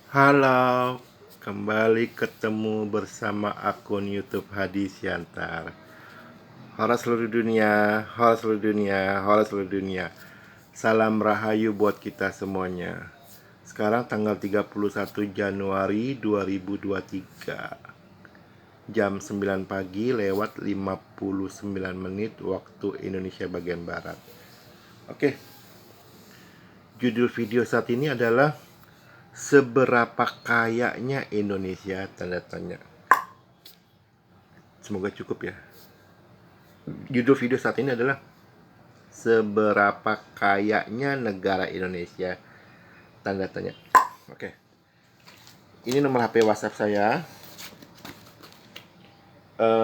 Halo, kembali ketemu bersama akun YouTube Hadi Siantar. Halo seluruh dunia, halo seluruh dunia, halo seluruh dunia. Salam rahayu buat kita semuanya. Sekarang tanggal 31 Januari 2023. Jam 9 pagi lewat 59 menit waktu Indonesia bagian Barat. Oke, judul video saat ini adalah seberapa kayanya Indonesia, tanda tanya. Semoga cukup ya. Judul video saat ini adalah seberapa kayanya negara Indonesia, tanda tanya. Oke. Ini nomor HP WhatsApp saya.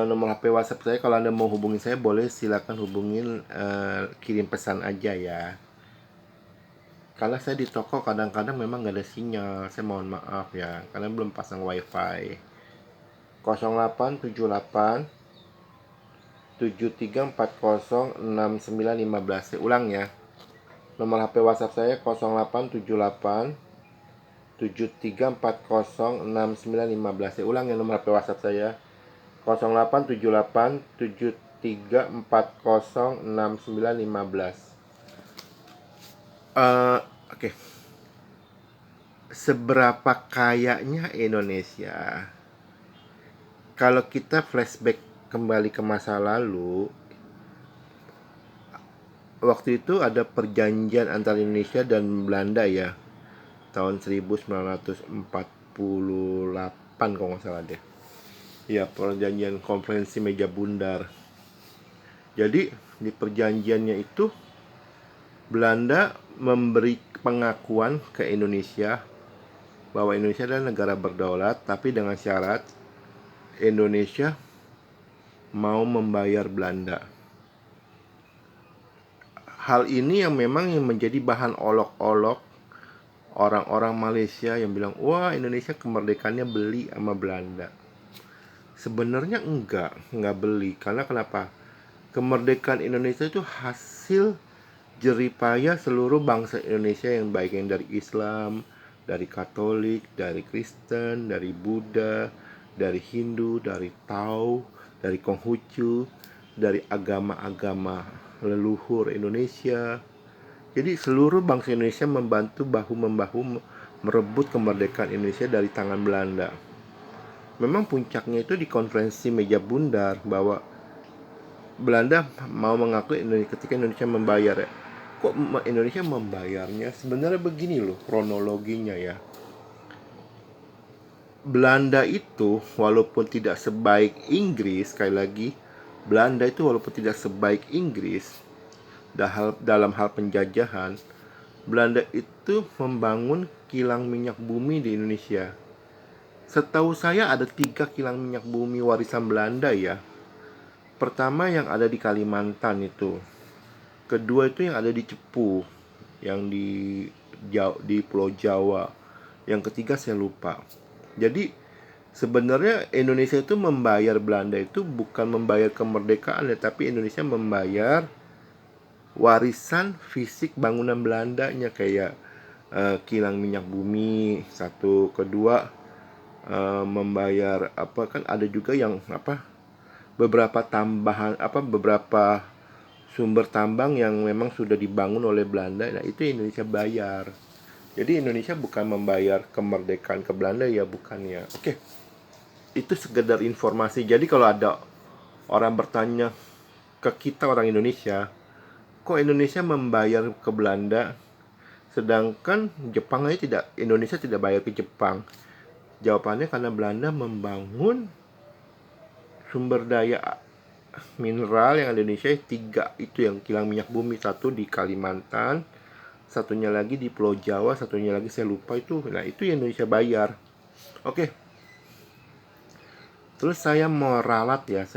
Nomor HP WhatsApp saya, kalau Anda mau hubungi saya boleh silakan hubungin, kirim pesan aja ya. Karena saya di toko kadang-kadang memang nggak ada sinyal, saya mohon maaf ya, karena belum pasang wifi. 0878 73406915. Saya ulang ya. Nomor HP WhatsApp saya 0878 73406915. Saya ulang ya, nomor HP WhatsApp saya 0878 73406915. Oke. Seberapa kayanya Indonesia? Kalau kita flashback kembali ke masa lalu, waktu itu ada perjanjian antara Indonesia dan Belanda ya, tahun 1948 kalau nggak salah deh. Ya, perjanjian konferensi meja bundar. Jadi di perjanjiannya itu Belanda memberi pengakuan ke Indonesia bahwa Indonesia adalah negara berdaulat, tapi dengan syarat Indonesia mau membayar Belanda. Hal ini yang memang yang menjadi bahan olok-olok orang-orang Malaysia yang bilang, wah Indonesia kemerdekaannya beli sama Belanda. Sebenarnya enggak beli. Karena kenapa? Kemerdekaan Indonesia itu hasil jeripaya seluruh bangsa Indonesia yang baik yang dari Islam, dari Katolik, dari Kristen, dari Buddha, dari Hindu, dari Tao, dari Konghucu, dari agama-agama leluhur Indonesia. Jadi seluruh bangsa Indonesia membantu bahu-membahu merebut kemerdekaan Indonesia dari tangan Belanda. Memang puncaknya itu di konferensi meja bundar bahwa Belanda mau mengakui Indonesia ketika Indonesia membayar ya. Kok Indonesia membayarnya? Sebenarnya begini loh kronologinya ya. Belanda itu walaupun tidak sebaik Inggris, sekali lagi Belanda itu walaupun tidak sebaik Inggris dalam hal penjajahan, Belanda itu membangun kilang minyak bumi di Indonesia. Setahu saya ada 3 kilang minyak bumi warisan Belanda ya. Pertama yang ada di Kalimantan itu. Kedua itu yang ada di Cepu, yang di Pulau Jawa. Yang ketiga saya lupa. Jadi sebenarnya Indonesia itu membayar Belanda itu bukan membayar kemerdekaan ya, tapi Indonesia membayar warisan fisik bangunan Belandanya kayak kilang minyak bumi satu, kedua membayar apa, kan ada juga yang apa, beberapa tambahan apa, beberapa sumber tambang yang memang sudah dibangun oleh Belanda. Nah itu Indonesia bayar. Jadi Indonesia bukan membayar kemerdekaan ke Belanda ya, bukan ya. Oke, itu sekedar informasi. Jadi kalau ada orang bertanya ke kita orang Indonesia, kok Indonesia membayar ke Belanda sedangkan Jepang aja tidak, Indonesia tidak bayar ke Jepang? Jawabannya karena Belanda membangun sumber daya mineral yang ada di Indonesia 3 itu, yang kilang minyak bumi, satu di Kalimantan, satunya lagi di Pulau Jawa, satunya lagi saya lupa itu. Nah itu yang Indonesia bayar. Oke. Terus saya mau ralat ya.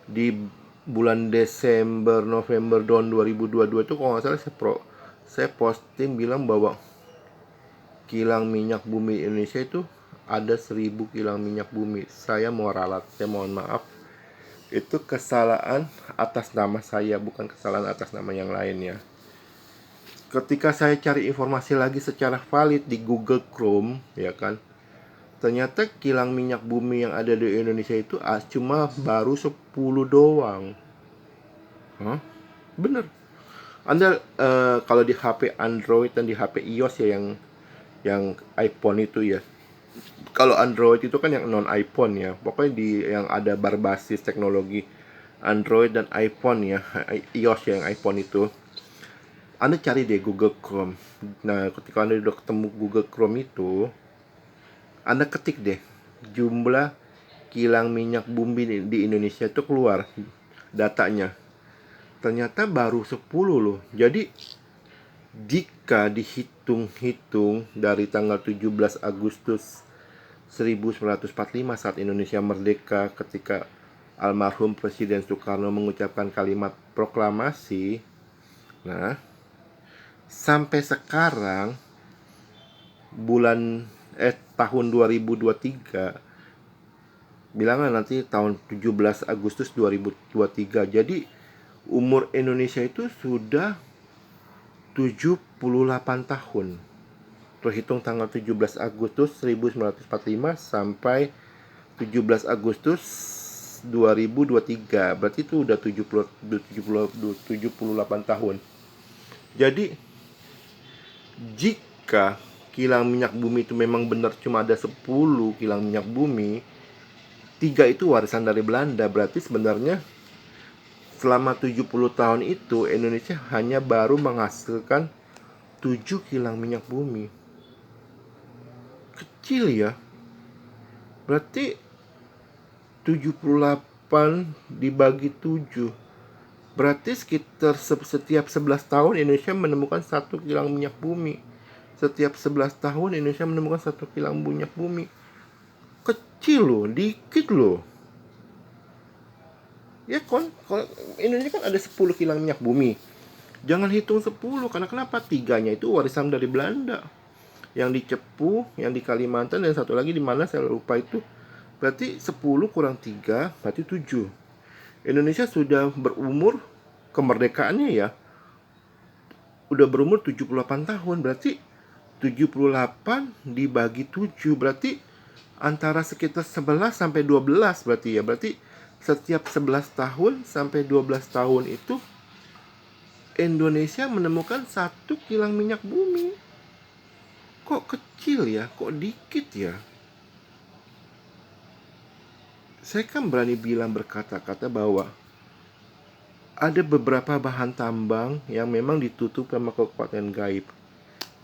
Di bulan Desember November tahun 2022 itu kalau nggak salah saya posting bilang bahwa kilang minyak bumi Indonesia itu ada 1000 kilang minyak bumi. Saya mau ralat, saya mohon maaf. Itu kesalahan atas nama saya, bukan kesalahan atas nama yang lain ya. ketika saya cari informasi lagi secara valid di Google Chrome, ya kan, ternyata kilang minyak bumi yang ada di Indonesia itu cuma baru 10 doang. Hah? Bener. Anda kalau di HP Android dan di HP iOS ya, yang iPhone itu ya. Kalau Android itu kan yang non iPhone ya. Pokoknya di yang ada berbasis teknologi Android dan iPhone ya, iOS ya, yang iPhone itu. Anda cari deh Google Chrome. Nah, ketika Anda udah ketemu Google Chrome itu, Anda ketik deh jumlah kilang minyak bumi di Indonesia itu, keluar datanya. Ternyata baru 10 loh. Jadi jika dihitung-hitung dari tanggal 17 Agustus 1945 saat Indonesia merdeka, ketika almarhum Presiden Soekarno mengucapkan kalimat proklamasi, nah, sampai sekarang tahun 2023, bilanglah nanti tahun 17 Agustus 2023. Jadi umur Indonesia itu sudah 78 tahun. Terhitung tanggal 17 Agustus 1945 sampai 17 Agustus 2023. Berarti itu udah 78 tahun. Jadi jika kilang minyak bumi itu memang benar cuma ada 10 kilang minyak bumi, 3 itu warisan dari Belanda. Berarti sebenarnya selama 70 tahun itu Indonesia hanya baru menghasilkan 7 kilang minyak bumi. Kecil ya. Berarti 78 dibagi 7, berarti sekitar setiap 11 tahun Indonesia menemukan 1 kilang minyak bumi. Setiap 11 tahun Indonesia menemukan 1 kilang minyak bumi. Kecil loh, dikit loh. Ya kan, kalau Indonesia kan ada 10 kilang minyak bumi. Jangan hitung 10, karena kenapa? 3-nya itu warisan dari Belanda. Yang di Cepu, yang di Kalimantan, dan satu lagi di mana saya lupa itu. Berarti 10 kurang 3, berarti 7. Indonesia sudah berumur, kemerdekaannya ya, udah berumur 78 tahun. Berarti 78 dibagi 7, berarti antara sekitar 11 sampai 12 berarti ya. Berarti setiap 11 tahun sampai 12 tahun itu Indonesia menemukan 1 kilang minyak bumi. Kok kecil ya? Kok dikit ya? Saya kan berani bilang, berkata-kata bahwa ada beberapa bahan tambang yang memang ditutup sama kekuatan gaib.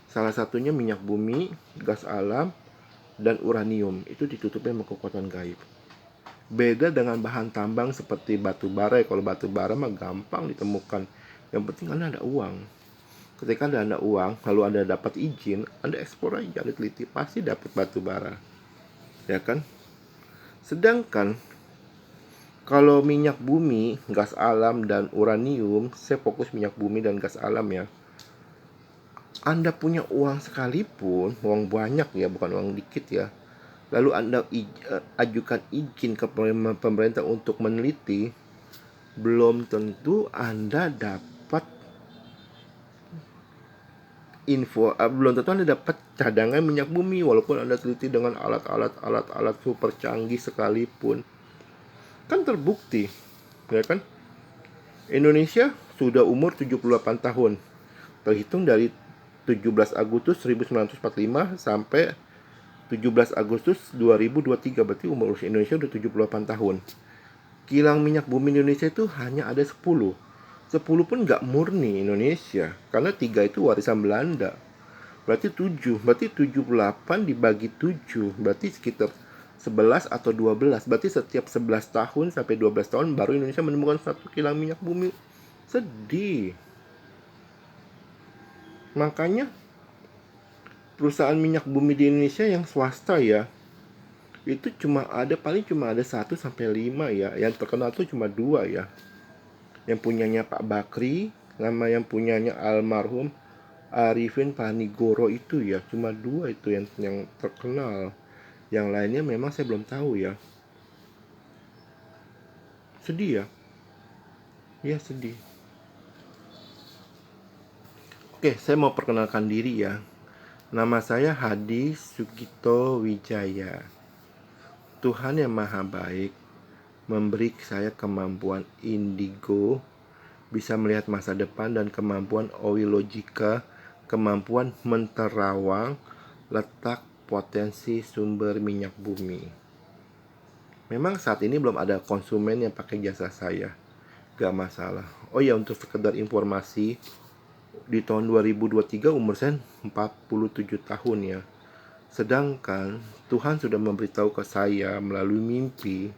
Salah satunya minyak bumi, gas alam, dan uranium. Itu ditutupnya sama kekuatan gaib. Beda dengan bahan tambang seperti batu bara. Kalau batu bara mah gampang ditemukan. Yang penting Anda ada uang. Ketika Anda ada uang, lalu Anda dapat izin, Anda ekspor aja, Anda teliti, pasti dapat batu bara. Ya kan? Sedangkan kalau minyak bumi, gas alam, dan uranium, saya fokus minyak bumi dan gas alam ya. Anda punya uang sekalipun, uang banyak ya, bukan uang dikit ya, lalu Anda ajukan izin ke pemerintah untuk meneliti, belum tentu Anda dapat belum tentu Anda dapat cadangan minyak bumi, walaupun Anda teliti dengan alat super canggih sekalipun. Kan terbukti, ya kan? Indonesia sudah umur 78 tahun. Terhitung dari 17 Agustus 1945 sampai 17 Agustus 2023, berarti umur Indonesia udah 78 tahun. Kilang minyak bumi Indonesia itu hanya ada 10. 10 pun nggak murni Indonesia, karena 3 itu warisan Belanda. Berarti 7, berarti 78 dibagi 7, berarti sekitar 11 atau 12. Berarti setiap 11 tahun sampai 12 tahun baru Indonesia menemukan 1 kilang minyak bumi. Sedih. Makanya perusahaan minyak bumi di Indonesia yang swasta ya, itu paling cuma ada 1 sampai 5 ya. Yang terkenal tuh cuma 2 ya. Yang punyanya Pak Bakri sama yang punyanya almarhum Arifin Panigoro itu ya. Cuma 2 itu yang terkenal. Yang lainnya memang saya belum tahu ya. Sedih ya. Iya, sedih. Oke, saya mau perkenalkan diri ya. Nama saya Hadi Sugito Wijaya. Tuhan yang Maha Baik memberi saya kemampuan indigo, bisa melihat masa depan, dan kemampuan oilogika, kemampuan menterawang letak potensi sumber minyak bumi. Memang saat ini belum ada konsumen yang pakai jasa saya. Gak masalah. Oh ya, untuk sekedar informasi, di tahun 2023 umur saya 47 tahun ya. Sedangkan Tuhan sudah memberitahu ke saya melalui mimpi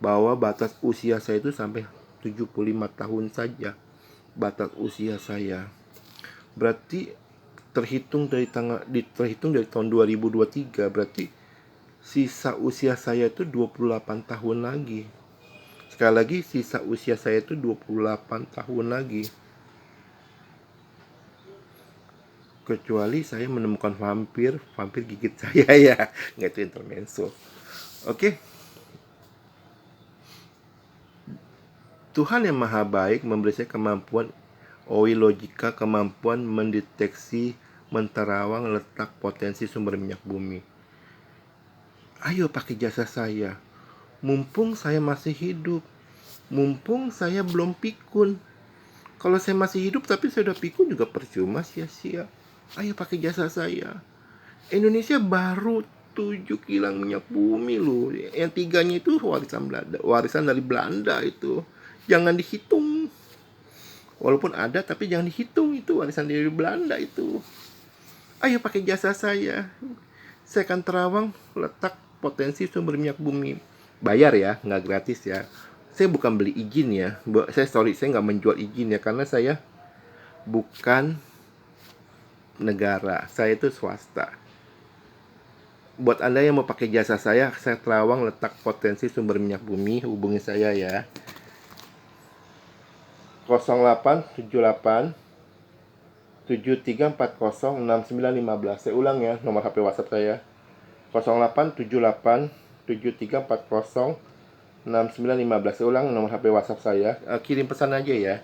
bahwa batas usia saya itu sampai 75 tahun saja. Batas usia saya. Berarti terhitung dari tahun 2023, berarti sisa usia saya itu 28 tahun lagi. Sekali lagi, sisa usia saya itu 28 tahun lagi. Kecuali saya menemukan vampir gigit saya ya. Nggak, itu intermezzo. Oke. Tuhan yang Maha Baik memberi saya kemampuan oilogika, kemampuan mendeteksi, menterawang letak potensi sumber minyak bumi. Ayo pakai jasa saya. Mumpung saya masih hidup. Mumpung saya belum pikun. Kalau saya masih hidup tapi saya udah pikun juga percuma, sia-sia. Ayo pakai jasa saya. Indonesia baru 7 kilang minyak bumi loh. Yang 3-nya itu warisan Belanda, warisan dari Belanda itu. Jangan dihitung. Walaupun ada tapi jangan dihitung, itu warisan dari Belanda itu. Ayo pakai jasa saya. Saya akan terawang letak potensi sumber minyak bumi. Bayar ya, nggak gratis ya. Saya bukan beli izin ya. Saya nggak menjual izin ya, karena saya bukan negara. Saya itu swasta. Buat Anda yang mau pakai jasa saya terawang letak potensi sumber minyak bumi, hubungi saya ya. 0878 7340 6915. Saya ulang ya, nomor HP WhatsApp saya. 0878 7340 6915. Saya ulang nomor HP WhatsApp saya. Kirim pesan aja ya.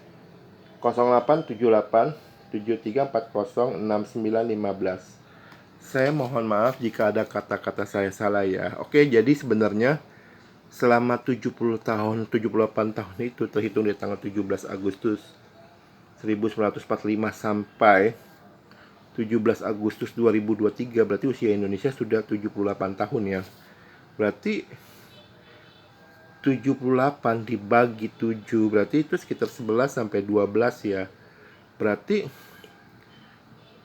0878 7340 6915. Saya mohon maaf jika ada kata-kata saya salah ya. Oke, jadi sebenarnya selama 70 tahun, 78 tahun itu terhitung dari tanggal 17 Agustus 1945 sampai 17 Agustus 2023, berarti usia Indonesia sudah 78 tahun ya. Berarti 78 dibagi 7, berarti itu sekitar 11 sampai 12 ya. Berarti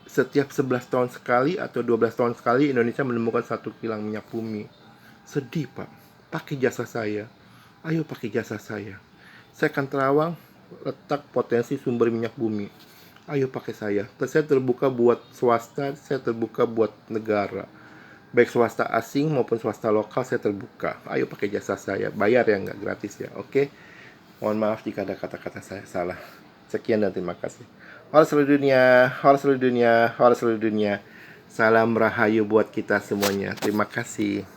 setiap 11 tahun sekali atau 12 tahun sekali Indonesia menemukan 1 kilang minyak bumi. Sedih Pak. Pakai jasa saya. Ayo pakai jasa saya. Saya akan terawang letak potensi sumber minyak bumi. Ayo pakai saya. Saya terbuka buat swasta, saya terbuka buat negara. Baik swasta asing maupun swasta lokal, saya terbuka. Ayo pakai jasa saya. Bayar ya, nggak gratis ya. Oke. Mohon maaf jika ada kata-kata saya salah. Sekian dan terima kasih. Halo seluruh dunia, halo seluruh dunia, halo seluruh dunia. Salam rahayu buat kita semuanya. Terima kasih.